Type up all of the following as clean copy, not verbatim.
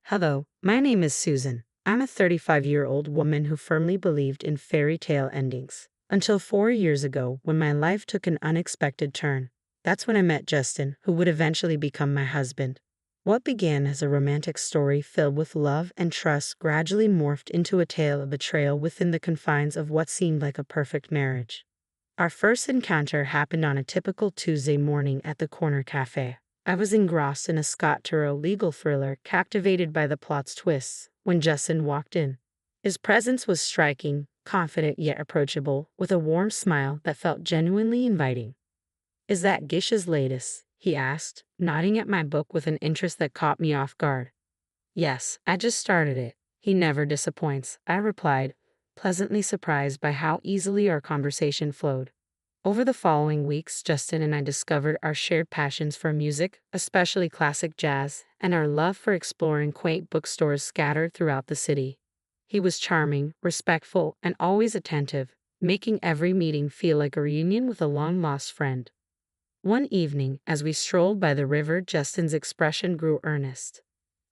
Hello, my name is Susan. I'm a 35-year-old woman who firmly believed in fairy tale endings. Until 4 years ago, when my life took an unexpected turn. That's when I met Justin, who would eventually become my husband. What began as a romantic story filled with love and trust gradually morphed into a tale of betrayal within the confines of what seemed like a perfect marriage. Our first encounter happened on a typical Tuesday morning at the corner cafe. I was engrossed in a Scott Turow legal thriller, captivated by the plot's twists, when Justin walked in. His presence was striking, confident yet approachable, with a warm smile that felt genuinely inviting. "Is that Gish's latest?" he asked, nodding at my book with an interest that caught me off guard. "Yes, I just started it." "He never disappoints," I replied, pleasantly surprised by how easily our conversation flowed. Over the following weeks, Justin and I discovered our shared passions for music, especially classic jazz, and our love for exploring quaint bookstores scattered throughout the city. He was charming, respectful, and always attentive, making every meeting feel like a reunion with a long-lost friend. One evening, as we strolled by the river, Justin's expression grew earnest.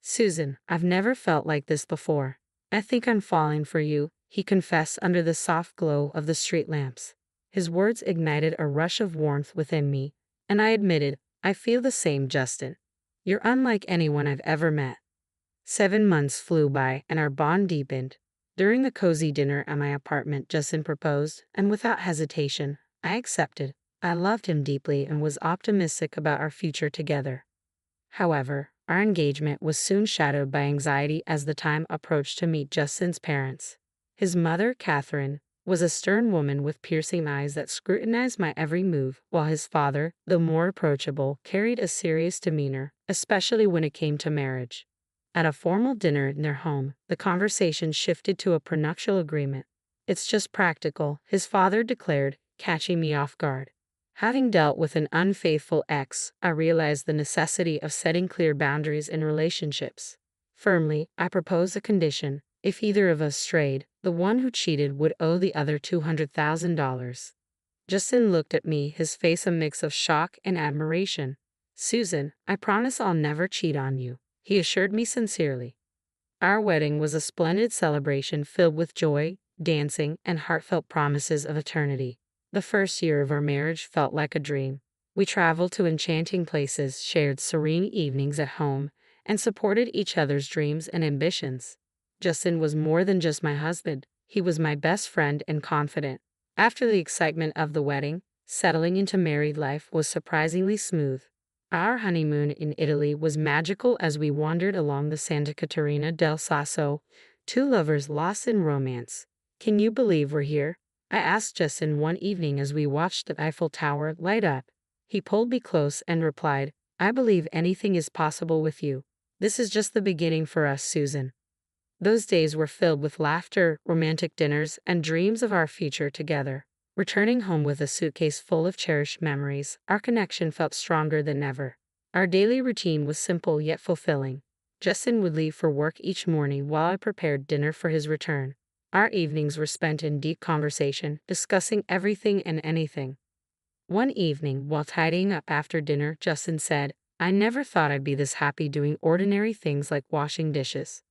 "Susan, I've never felt like this before. I think I'm falling for you," he confessed under the soft glow of the street lamps. His words ignited a rush of warmth within me, and I admitted, "I feel the same, Justin. You're unlike anyone I've ever met." 7 months flew by, and our bond deepened. During the cozy dinner at my apartment, Justin proposed, and without hesitation, I accepted. I loved him deeply and was optimistic about our future together. However, our engagement was soon shadowed by anxiety as the time approached to meet Justin's parents. His mother, Catherine, was a stern woman with piercing eyes that scrutinized my every move, while his father, though more approachable, carried a serious demeanor, especially when it came to marriage. At a formal dinner in their home, the conversation shifted to a prenuptial agreement. "It's just practical," his father declared, catching me off guard. Having dealt with an unfaithful ex, I realized the necessity of setting clear boundaries in relationships. Firmly, I proposed a condition: if either of us strayed, the one who cheated would owe the other $200,000. Justin looked at me, his face a mix of shock and admiration. "Susan, I promise I'll never cheat on you," he assured me sincerely. Our wedding was a splendid celebration filled with joy, dancing, and heartfelt promises of eternity. The first year of our marriage felt like a dream. We traveled to enchanting places, shared serene evenings at home, and supported each other's dreams and ambitions. Justin was more than just my husband. He was my best friend and confidant. After the excitement of the wedding, settling into married life was surprisingly smooth. Our honeymoon in Italy was magical as we wandered along the Santa Caterina del Sasso, two lovers lost in romance. "Can you believe we're here?" I asked Justin one evening as we watched the Eiffel Tower light up. He pulled me close and replied, "I believe anything is possible with you. This is just the beginning for us, Susan." Those days were filled with laughter, romantic dinners, and dreams of our future together. Returning home with a suitcase full of cherished memories, our connection felt stronger than ever. Our daily routine was simple yet fulfilling. Justin would leave for work each morning while I prepared dinner for his return. Our evenings were spent in deep conversation, discussing everything and anything. One evening, while tidying up after dinner, Justin said, "I never thought I'd be this happy doing ordinary things like washing dishes."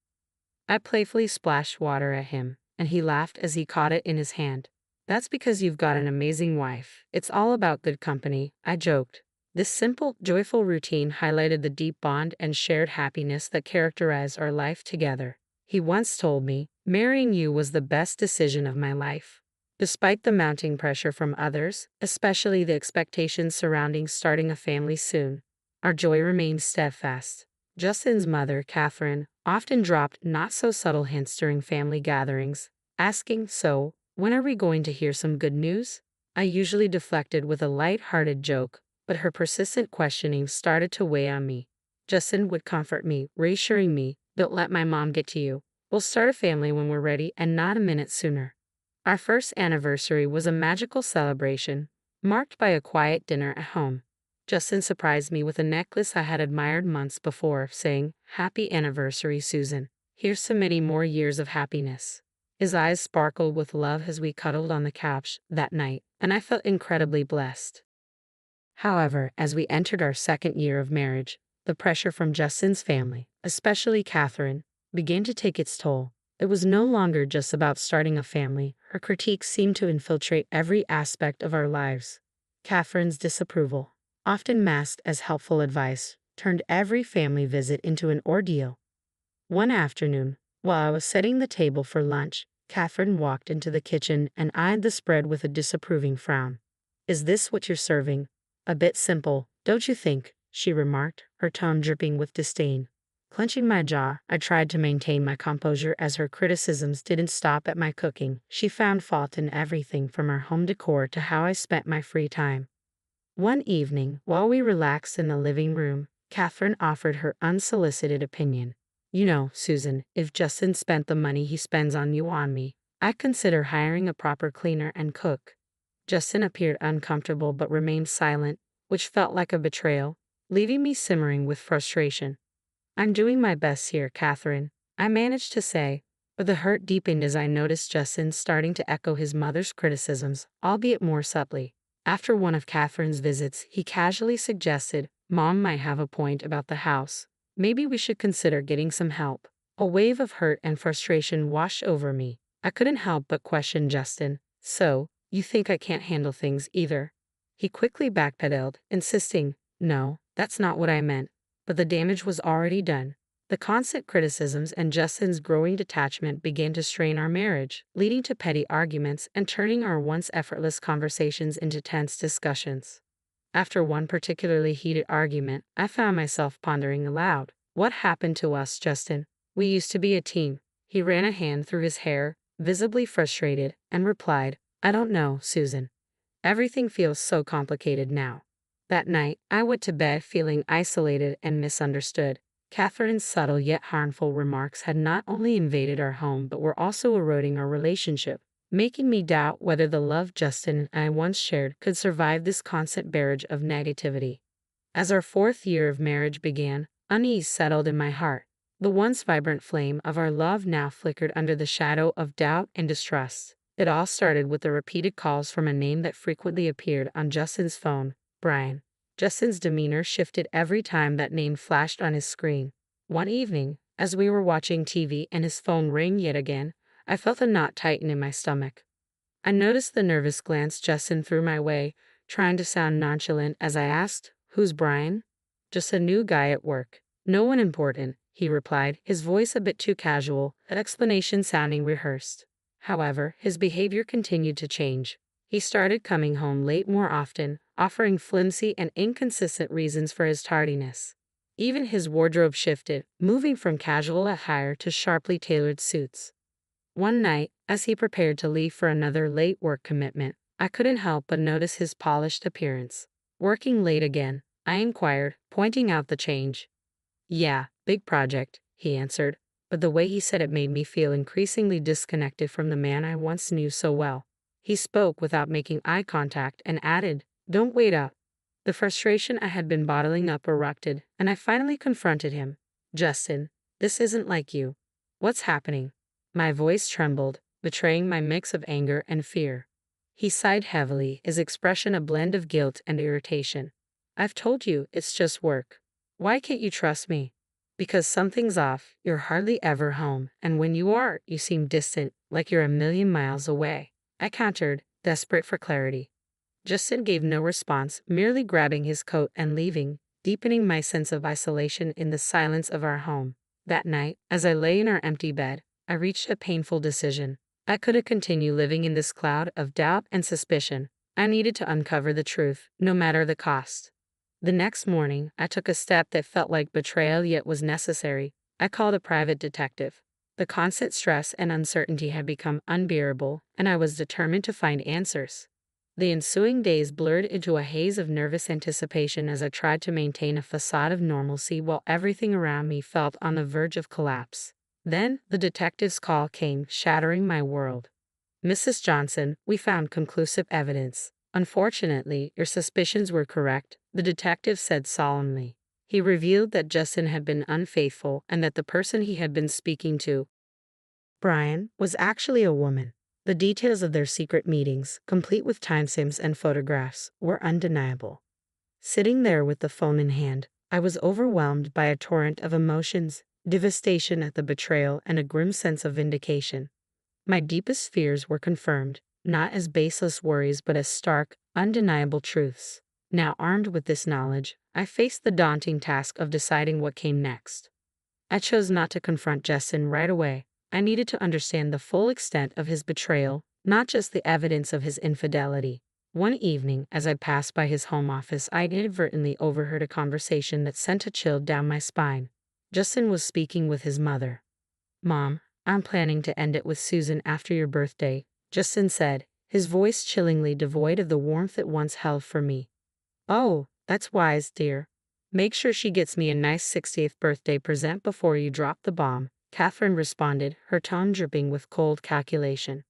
I playfully splashed water at him, and he laughed as he caught it in his hand. "That's because you've got an amazing wife. It's all about good company," I joked. This simple, joyful routine highlighted the deep bond and shared happiness that characterized our life together. He once told me, "Marrying you was the best decision of my life." Despite the mounting pressure from others, especially the expectations surrounding starting a family soon, our joy remained steadfast. Justin's mother, Catherine, often dropped not-so-subtle hints during family gatherings, asking, "So, when are we going to hear some good news?" I usually deflected with a light-hearted joke, but her persistent questioning started to weigh on me. Justin would comfort me, reassuring me, "Don't let my mom get to you. We'll start a family when we're ready and not a minute sooner." Our first anniversary was a magical celebration, marked by a quiet dinner at home. Justin surprised me with a necklace I had admired months before, saying, "Happy anniversary, Susan. Here's to many more years of happiness." His eyes sparkled with love as we cuddled on the couch that night, and I felt incredibly blessed. However, as we entered our second year of marriage, The pressure from Justin's family, especially Catherine, began to take its toll. It was no longer just about starting a family. Her critiques seemed to infiltrate every aspect of our lives. Catherine's disapproval, often masked as helpful advice, turned every family visit into an ordeal. One afternoon, while I was setting the table for lunch, Catherine walked into the kitchen and eyed the spread with a disapproving frown. "Is this what you're serving? A bit simple, don't you think?" she remarked, her tone dripping with disdain. Clenching my jaw, I tried to maintain my composure as her criticisms didn't stop at my cooking. She found fault in everything from our home decor to how I spent my free time. One evening, while we relaxed in the living room, Catherine offered her unsolicited opinion. "You know, Susan, if Justin spent the money he spends on you on me, I'd consider hiring a proper cleaner and cook." Justin appeared uncomfortable but remained silent, which felt like a betrayal, leaving me simmering with frustration. "I'm doing my best here, Catherine," I managed to say, but the hurt deepened as I noticed Justin starting to echo his mother's criticisms, albeit more subtly. After one of Catherine's visits, he casually suggested, "Mom might have a point about the house. Maybe we should consider getting some help." A wave of hurt and frustration washed over me. I couldn't help but question Justin. "So, you think I can't handle things either?" He quickly backpedaled, insisting, "No, that's not what I meant." But the damage was already done. The constant criticisms and Justin's growing detachment began to strain our marriage, leading to petty arguments and turning our once effortless conversations into tense discussions. After one particularly heated argument, I found myself pondering aloud. "What happened to us, Justin? We used to be a team." He ran a hand through his hair, visibly frustrated, and replied, "I don't know, Susan. Everything feels so complicated now." That night, I went to bed feeling isolated and misunderstood. Catherine's subtle yet harmful remarks had not only invaded our home but were also eroding our relationship, making me doubt whether the love Justin and I once shared could survive this constant barrage of negativity. As our 4th year of marriage began, unease settled in my heart. The once vibrant flame of our love now flickered under the shadow of doubt and distrust. It all started with the repeated calls from a name that frequently appeared on Justin's phone: Brian. Justin's demeanor shifted every time that name flashed on his screen. One evening, as we were watching TV and his phone rang yet again, I felt a knot tighten in my stomach. I noticed the nervous glance Justin threw my way, trying to sound nonchalant as I asked, "Who's Brian?" "Just a new guy at work. No one important," he replied, his voice a bit too casual, that explanation sounding rehearsed. However, his behavior continued to change. He started coming home late more often, offering flimsy and inconsistent reasons for his tardiness. Even his wardrobe shifted, moving from casual attire to sharply tailored suits. One night, as he prepared to leave for another late work commitment, I couldn't help but notice his polished appearance. "Working late again?" I inquired, pointing out the change. "Yeah, big project," he answered, but the way he said it made me feel increasingly disconnected from the man I once knew so well. He spoke without making eye contact and added, "Don't wait up." The frustration I had been bottling up erupted, and I finally confronted him. "Justin, this isn't like you. What's happening?" My voice trembled, betraying my mix of anger and fear. He sighed heavily, his expression a blend of guilt and irritation. "I've told you, it's just work. Why can't you trust me?" "Because something's off. You're hardly ever home, and when you are, you seem distant, like you're a million miles away," I countered, desperate for clarity. Justin gave no response, merely grabbing his coat and leaving, deepening my sense of isolation in the silence of our home. That night, as I lay in our empty bed, I reached a painful decision. I couldn't continue living in this cloud of doubt and suspicion. I needed to uncover the truth, no matter the cost. The next morning, I took a step that felt like betrayal yet was necessary. I called a private detective. The constant stress and uncertainty had become unbearable, and I was determined to find answers. The ensuing days blurred into a haze of nervous anticipation as I tried to maintain a facade of normalcy while everything around me felt on the verge of collapse. Then, the detective's call came, shattering my world. "Mrs. Johnson, we found conclusive evidence. Unfortunately, your suspicions were correct," the detective said solemnly. He revealed that Justin had been unfaithful and that the person he had been speaking to, Brian, was actually a woman. The details of their secret meetings, complete with timestamps and photographs, were undeniable. Sitting there with the phone in hand, I was overwhelmed by a torrent of emotions, devastation at the betrayal, and a grim sense of vindication. My deepest fears were confirmed, not as baseless worries but as stark, undeniable truths. Now armed with this knowledge, I faced the daunting task of deciding what came next. I chose not to confront Justin right away. I needed to understand the full extent of his betrayal, not just the evidence of his infidelity. One evening, as I passed by his home office, I inadvertently overheard a conversation that sent a chill down my spine. Justin was speaking with his mother. "Mom, I'm planning to end it with Susan after your birthday," Justin said, his voice chillingly devoid of the warmth it once held for me. "Oh, that's wise, dear. Make sure she gets me a nice 60th birthday present before you drop the bomb," Catherine responded, her tone dripping with cold calculation.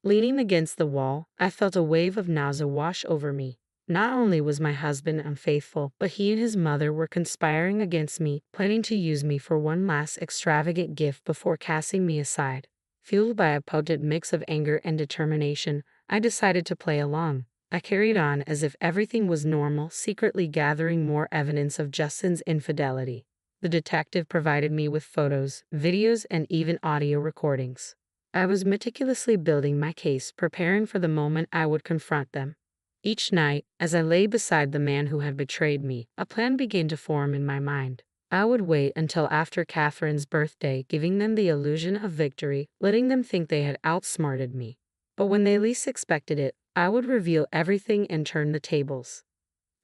Leaning against the wall, I felt a wave of nausea wash over me. Not only was my husband unfaithful, but he and his mother were conspiring against me, planning to use me for one last extravagant gift before casting me aside. Fueled by a potent mix of anger and determination, I decided to play along. I carried on as if everything was normal, secretly gathering more evidence of Justin's infidelity. The detective provided me with photos, videos, and even audio recordings. I was meticulously building my case, preparing for the moment I would confront them. Each night, as I lay beside the man who had betrayed me, a plan began to form in my mind. I would wait until after Catherine's birthday, giving them the illusion of victory, letting them think they had outsmarted me. But when they least expected it, I would reveal everything and turn the tables.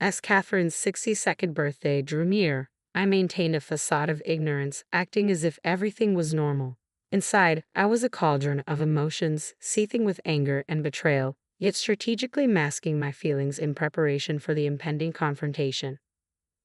As Catherine's 62nd birthday drew near, I maintained a facade of ignorance, acting as if everything was normal. Inside, I was a cauldron of emotions, seething with anger and betrayal, yet strategically masking my feelings in preparation for the impending confrontation.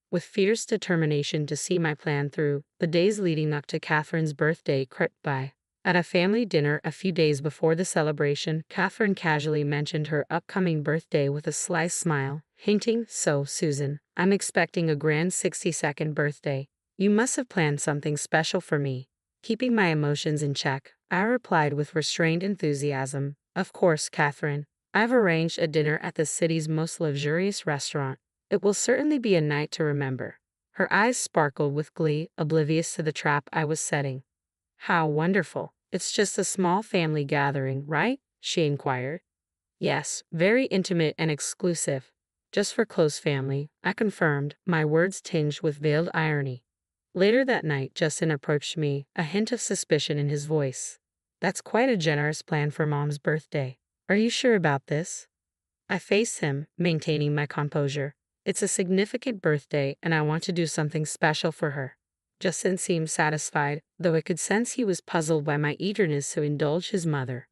With fierce determination to see my plan through, the days leading up to Catherine's birthday crept by. At a family dinner a few days before the celebration, Catherine casually mentioned her upcoming birthday with a sly smile, hinting, "So, Susan, I'm expecting a grand 62nd birthday. You must have planned something special for me." Keeping my emotions in check, I replied with restrained enthusiasm, "Of course, Catherine. I've arranged a dinner at the city's most luxurious restaurant. It will certainly be a night to remember." Her eyes sparkled with glee, oblivious to the trap I was setting. "How wonderful. It's just a small family gathering, right?" she inquired. "Yes, very intimate and exclusive. Just for close family," I confirmed, my words tinged with veiled irony. Later that night, Justin approached me, a hint of suspicion in his voice. "That's quite a generous plan for Mom's birthday. Are you sure about this?" I faced him, maintaining my composure. "It's a significant birthday, and I want to do something special for her." Justin seemed satisfied, though I could sense he was puzzled by my eagerness to indulge his mother.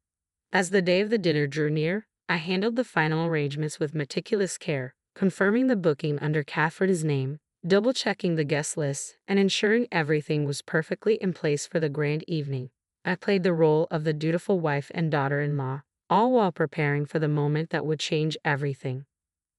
As the day of the dinner drew near, I handled the final arrangements with meticulous care, confirming the booking under Catherine's name, double-checking the guest list, and ensuring everything was perfectly in place for the grand evening. I played the role of the dutiful wife and daughter-in-law, all while preparing for the moment that would change everything.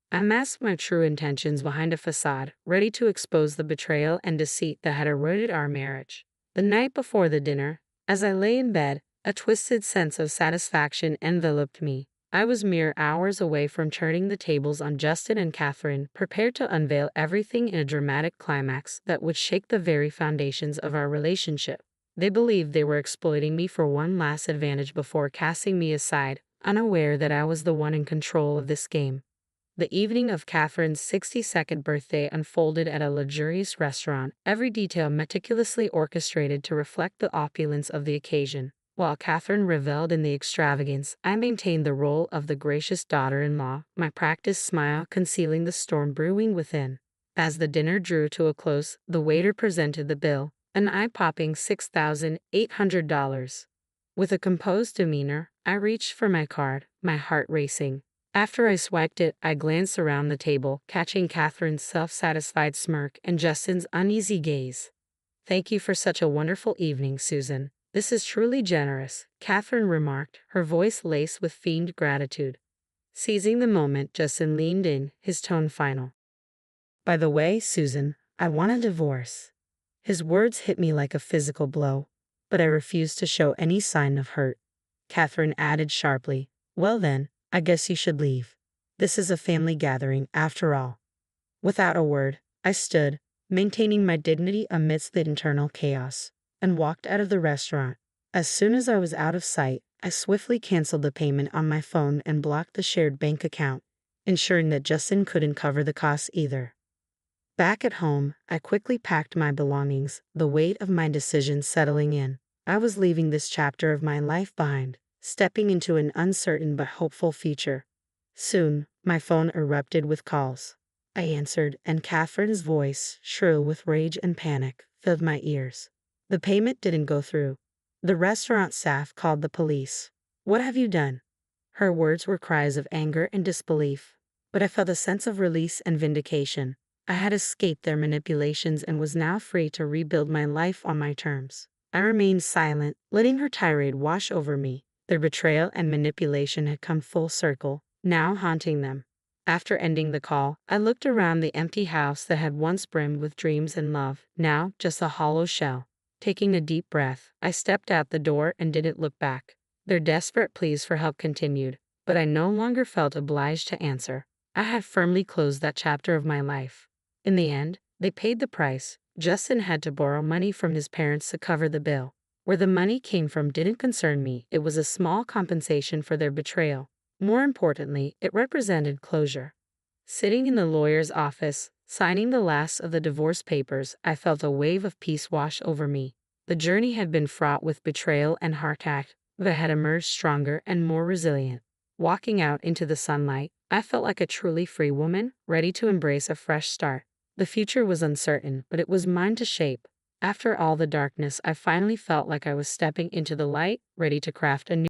I masked my true intentions behind a facade, ready to expose the betrayal and deceit that had eroded our marriage. The night before the dinner, as I lay in bed, a twisted sense of satisfaction enveloped me. I was mere hours away from turning the tables on Justin and Catherine, prepared to unveil everything in a dramatic climax that would shake the very foundations of our relationship. They believed they were exploiting me for one last advantage before casting me aside, unaware that I was the one in control of this game. The evening of Catherine's 62nd birthday unfolded at a luxurious restaurant, every detail meticulously orchestrated to reflect the opulence of the occasion. While Catherine reveled in the extravagance, I maintained the role of the gracious daughter-in-law, my practiced smile concealing the storm brewing within. As the dinner drew to a close, the waiter presented the bill, an eye-popping $6,800. With a composed demeanor, I reached for my card, my heart racing. After I swiped it, I glanced around the table, catching Catherine's self-satisfied smirk and Justin's uneasy gaze. "Thank you for such a wonderful evening, Susan. This is truly generous," Catherine remarked, her voice laced with feigned gratitude. Seizing the moment, Justin leaned in, his tone final. "By the way, Susan, I want a divorce." His words hit me like a physical blow, but I refused to show any sign of hurt. Catherine added sharply, "Well then, I guess you should leave. This is a family gathering, after all." Without a word, I stood, maintaining my dignity amidst the internal chaos, and walked out of the restaurant. As soon as I was out of sight, I swiftly canceled the payment on my phone and blocked the shared bank account, ensuring that Justin couldn't cover the costs either. Back at home, I quickly packed my belongings, the weight of my decision settling in. I was leaving this chapter of my life behind, stepping into an uncertain but hopeful future. Soon, my phone erupted with calls. I answered, and Catherine's voice, shrill with rage and panic, filled my ears. The payment didn't go through. The restaurant staff called the police. "What have you done?" Her words were cries of anger and disbelief, but I felt a sense of release and vindication. I had escaped their manipulations and was now free to rebuild my life on my terms. I remained silent, letting her tirade wash over me. Their betrayal and manipulation had come full circle, now haunting them. After ending the call, I looked around the empty house that had once brimmed with dreams and love, now just a hollow shell. Taking a deep breath, I stepped out the door and didn't look back. Their desperate pleas for help continued, but I no longer felt obliged to answer. I had firmly closed that chapter of my life. In the end, they paid the price. Justin had to borrow money from his parents to cover the bill. Where the money came from didn't concern me. It was a small compensation for their betrayal. More importantly, it represented closure. Sitting in the lawyer's office, signing the last of the divorce papers, I felt a wave of peace wash over me. The journey had been fraught with betrayal and heartache, but I had emerged stronger and more resilient. Walking out into the sunlight, I felt like a truly free woman, ready to embrace a fresh start. The future was uncertain, but it was mine to shape. After all the darkness, I finally felt like I was stepping into the light, ready to craft a new